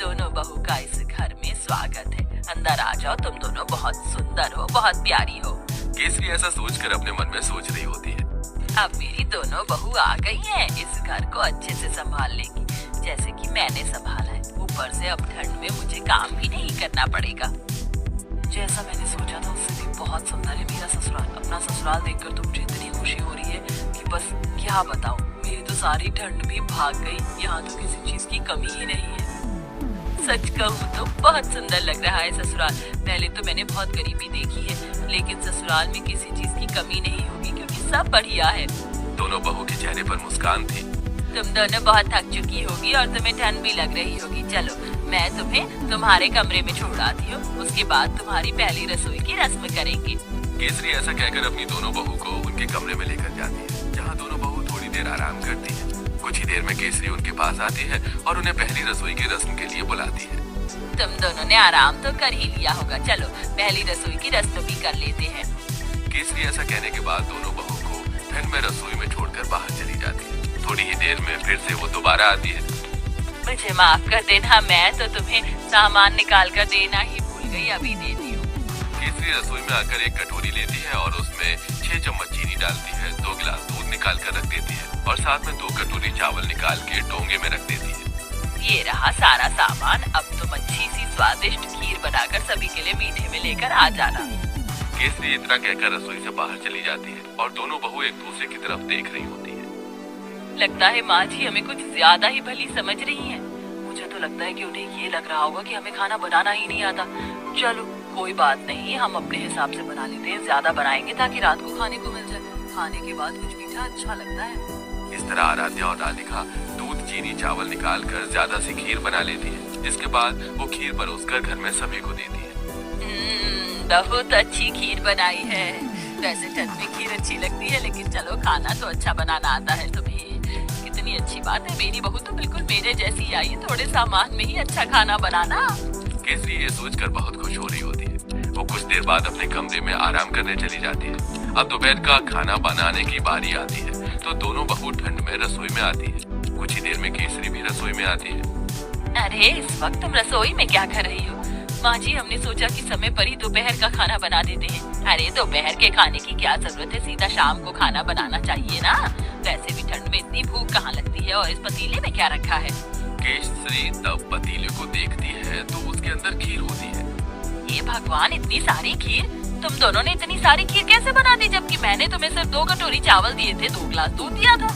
दोनों बहू का इस घर में स्वागत है। अंदर आ जाओ, तुम दोनों बहुत सुंदर हो, बहुत प्यारी हो। केसरी ऐसा सोचकर अपने मन में सोच रही होती है। अब मेरी दोनों बहू आ गई हैं, इस घर को अच्छे से संभाल लेगी, जैसे कि मैंने संभाला है। ऊपर से अब ठंड में मुझे काम भी नहीं करना पड़ेगा। जैसा मैंने सोचा था उससे भी बहुत सुंदर है मेरा ससुराल। अपना ससुराल देखकर तो मुझे इतनी खुशी हो रही है कि बस क्या बताऊं। मेरी तो सारी ठंड भी भाग गई। यहाँ तो किसी चीज की कमी ही नहीं है। सच कहूँ तो बहुत सुंदर लग रहा है ससुराल। पहले तो मैंने बहुत गरीबी देखी है, लेकिन ससुराल में किसी चीज की कमी नहीं होगी क्योंकि सब बढ़िया है। दोनों बहू के चेहरे पर मुस्कान थी। तुम दोनों बहुत थक चुकी होगी और तुम्हें ठंड भी लग रही होगी। चलो मैं तुम्हें तुम्हारे कमरे में छोड़ आती हूँ, उसके बाद तुम्हारी पहली रसोई की रस्म करेंगे। केसरी ऐसा कहकर अपनी दोनों बहू को उनके कमरे में लेकर जाती है, जहाँ दोनों बहू थोड़ी देर आराम करती है। कुछ ही देर में केसरी उनके पास आती है और उन्हें पहली रसोई की रस्म के लिए बुलाती है। तुम दोनों ने आराम तो कर ही लिया होगा, चलो पहली रसोई की रस्म भी कर लेते हैं। केसरी ऐसा कहने के बाद दोनों बहू को ठंड में रसोई में छोड़कर बाहर चली जाती है। थोड़ी ही देर में फिर से वो दोबारा आती है। मुझे माफ कर देना, मैं तो तुम्हें सामान निकाल कर देना ही भूल गई, अभी देती हूँ। केसरी रसोई में आकर एक कटोरी लेती है और उसमें 6 चम्मच चीनी डालती है, 2 गिलास दूध निकाल कर रख देती है और साथ में 2 कटोरी चावल निकाल के डोंगे में रख देती है। ये रहा सारा सामान। अब तुम अच्छी सी स्वादिष्ट खीर बनाकर सभी के लिए मीठे में लेकर आ जाना। केसरी इतना कहकर रसोई से बाहर चली जाती है और दोनों बहू एक दूसरे की तरफ देख रही होती है। लगता है माँ जी हमें कुछ ज्यादा ही भली समझ रही हैं। मुझे तो लगता है कि उन्हें ये लग रहा होगा कि हमें खाना बनाना ही नहीं आता। चलो कोई बात नहीं, हम अपने हिसाब से बना लेते हैं। ज्यादा बनाएंगे ताकि रात को खाने को मिल जाए। खाने के बाद कुछ मीठा अच्छा लगता है। इस तरह आराध्या और राधिका दूध, चीनी, चावल निकाल कर ज्यादा सी खीर बना लेती है, जिसके बाद वो खीर परोसकर घर में सभी को देती है। बहुत अच्छी खीर बनाई है। वैसे ठंड में खीर अच्छी लगती है, लेकिन चलो खाना तो अच्छा बनाना आता है तुम्हें। कितनी अच्छी बात है, मेरी बहू तो बिल्कुल मेरे जैसी आई है, थोड़े सामान में ही अच्छा खाना बनाना। केसरी ये सोचकर बहुत खुश हो रही होती है। वो कुछ देर बाद अपने कमरे में आराम करने चली जाती है। अब दोपहर का खाना बनाने की बारी आती है, तो दोनों बहू ठंड में रसोई में आती है। कुछ ही देर में केसरी भी रसोई में आती है। अरे इस वक्त तुम रसोई में क्या कर रही हो? माँ जी हमने सोचा कि समय पर ही दोपहर का खाना बना देते हैं। अरे दोपहर के खाने की क्या जरूरत है, सीधा शाम को खाना बनाना चाहिए ना। वैसे भी ठंड में इतनी भूख कहाँ लगती है। और इस पतीले में क्या रखा है? केसरी तब पतीले को देखती है तो उसके अंदर खीर होती है। ये भगवान, इतनी सारी खीर! तुम दोनों ने इतनी सारी खीर कैसे बना दी, जबकि मैंने तुम्हें सिर्फ 2 कटोरी चावल दिए थे, 2 गिलास दूध दिया था।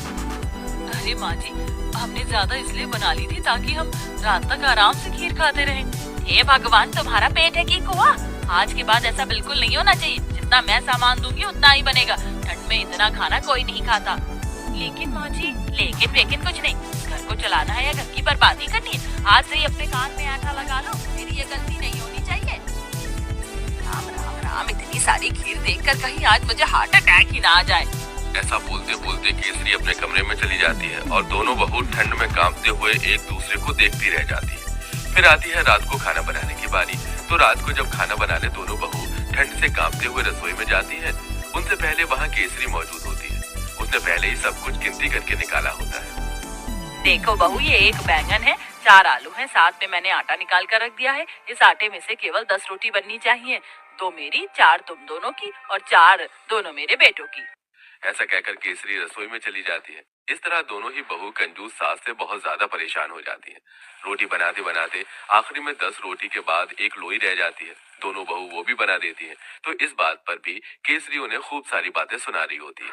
अरे माँ जी, हमने ज्यादा इसलिए बना ली थी ताकि हम रात तक आराम से खीर खाते रहें। हे भगवान, तुम्हारा पेट है कि कुआं? आज के बाद ऐसा बिल्कुल नहीं होना चाहिए। जितना मैं सामान दूंगी उतना ही बनेगा। ठंड में इतना खाना कोई नहीं खाता। लेकिन माँ जी, लेकिन कुछ नहीं। घर को चलाना है या घर की बर्बादी करनी है? आज से ही अपने कान में आटा लगा लो, मेरी ये गलती नहीं होनी चाहिए। राम राम राम, इतनी सारी खीर देखकर कहीं आज मुझे हार्ट अटैक ही ना आ जाए। ऐसा बोलते बोलते केसरी अपने कमरे में चली जाती है और दोनों बहू ठंड में कांपते हुए एक दूसरे को देखती रह जाती है। फिर आती है रात को खाना बनाने की बारी। तो रात को जब खाना बनाने दोनों बहू ठंड से कांपते हुए रसोई में जाती है, उनसे पहले वहाँ केसरी मौजूद होती है। उसने पहले ही सब कुछ गिनती करके निकाला होता है। देखो बहू, ये 1 बैंगन है, 4 आलू हैं, साथ में मैंने आटा निकाल कर रख दिया है। इस आटे में से केवल 10 रोटी बननी चाहिए। 2 मेरी, 4 तुम दोनों की और 4 दोनों मेरे बेटों की। ऐसा कहकर केसरी रसोई में चली जाती है। इस तरह दोनों ही बहू कंजूस सास से बहुत ज्यादा परेशान हो जाती हैं। रोटी बनाते बनाते आखिरी में 10 रोटी के बाद एक लोई रह जाती है। दोनों बहू वो भी बना देती हैं। तो इस बात पर भी केसरी उन्हें खूब सारी बातें सुना रही होती है।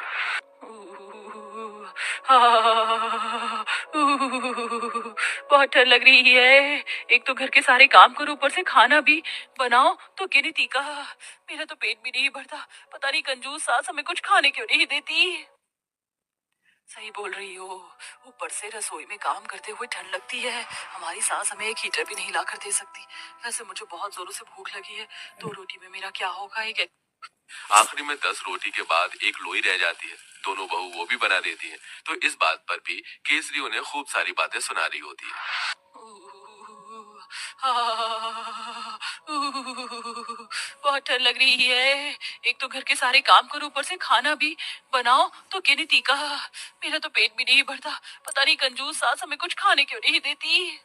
बहुत ठंड लग रही है। एक तो घर के सारे काम करो, ऊपर से खाना भी बनाओ तो गिनती का। मेरा तो पेट भी नहीं भरता। पता नहीं कंजूस सास हमें कुछ खाने क्यों नहीं देती। सही बोल रही हो, ऊपर से रसोई में काम करते हुए ठंड लगती है। हमारी सास हमें एक हीटर भी नहीं ला कर दे सकती। वैसे मुझे बहुत जोरों से भूख लगी है। 2 रोटी में मेरा क्या होगा? एक आखिरी में 10 रोटी के बाद एक लोई रह जाती है। दोनों बहू वो भी बना देती हैं। तो इस बात पर भी केसरी उन्हें खूब सारी बातें सुना रही होती है। बहुत ठंड लग रही है। एक तो घर के सारे काम करो, ऊपर से खाना भी बनाओ तो गिनती का। मेरा तो पेट भी नहीं भरता। पता नहीं कंजूस सास हमें कुछ खाने क्यों नहीं देती।